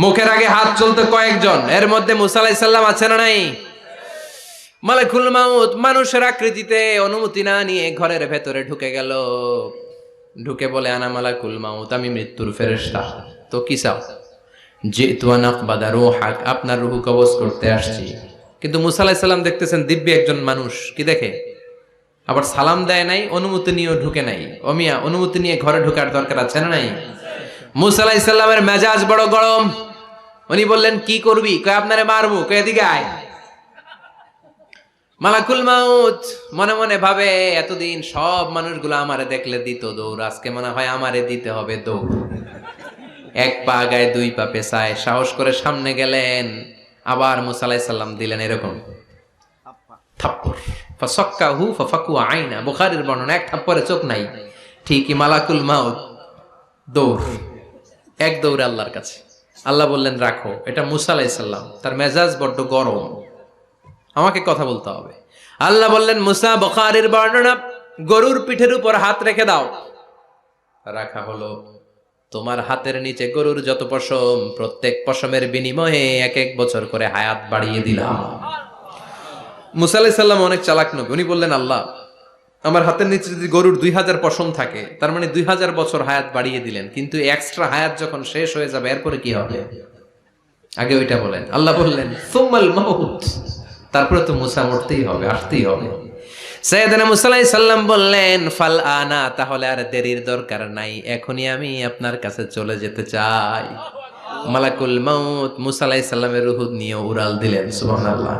মুখের আগে হাত চলতে কয়েকজন, এর মধ্যে মুসা আলাইহিস সালাম আছে না নাই? মালাকুল মাউত মানুষের আকৃতিতে অনুমতি না নিয়ে ঘরের ভেতরে ঢুকে গেল। ঢুকে বলে, আনা মালাকুল মাউত, আমি মৃত্যুর ফেরেশতা। তো কি চাও? জিতু আন আকবাদা রূহাক, আপনার রূহ কবজ করতে আসছি। কিন্তু মুসা আলাইহিস সালাম দেখতেছেন দিব্য একজন মানুষ, কি দেখে? আবার সালাম দেয় নাই, অনুমতি নিয়েও ঢুকে নাই। অমিয়া, অনুমতি নিয়ে ঘরে ঢোকার দরকার আছে না নাই? মুসা আলাইহিস সালামের মেজাজ বড় গরম। উনি বললেন, কি করবি? কয়, আপনারে মারবো। কয়, এদিকে আয়। মালাকুল মাউত মনে মনে ভাবে, এতদিন সব মানুষগুলো আমারে দেখলে দিত দৌড়, আজকে মনে হয় আমারে দিতে হবে দৌড়। এক পা গায়ে দুই পা পেছায় সাহস করে সামনে গেলেন। আবার মুসা আলাইহিস সালাম দিলেন এরকম থাপ্পড়। ফাসাক্কাহু ফাফাকু আইনা, বুখারীর বর্ণনা, এক থাপ্পড়ে চোখ নাই। ঠিকই মালাকুল মাউত দৌড়, এক দৌড়ে আল্লাহর কাছে। আল্লাহ বললেন, রাখো, এটা মুসা আলাইহিস সালাম, তার মেজাজ বড্ড গরম, আমাকে কথা বলতে হবে। আল্লাহ বললেন, মুসা, বুখারীর বর্ণনা, গরুর পিঠের উপর হাত রেখে দাও। রাখা হলো। তোমার হাতের নিচে গরুর যত পশম, প্রত্যেক পশমের বিনিময়ে এক এক বছর করে হায়াত বাড়িয়ে দিলাম। মুসা আলাইহিস সালাম অনেক চালাক নবী। উনি বললেন, আল্লাহ, আমার হাতের নিচে যদি গরুর 2000 পশম থাকে, তার মানে 2000 বছর হায়াত বাড়িয়ে দিলেন, কিন্তু এক্সট্রা হায়াত যখন শেষ হয়ে যাবে এরপরে কি হবে? আগে ওইটা বলেন। আল্লাহ বললেন, সুম্মাল মাউত, তারপরে তো মুসা মরতেই হবে, আসতেই হবে। সাইয়েদনা মুসা আলাইহিস সালাম বললেন, ফাল আনা, তাহলে আর দেরির দরকার নাই, এখনই আমি আপনার কাছে চলে যেতে চাই। মালাকুল মাউত মুসা আলাইহিস সালামের রূহ নিয়ে উড়াল দিলেন। সুবহানাল্লাহ।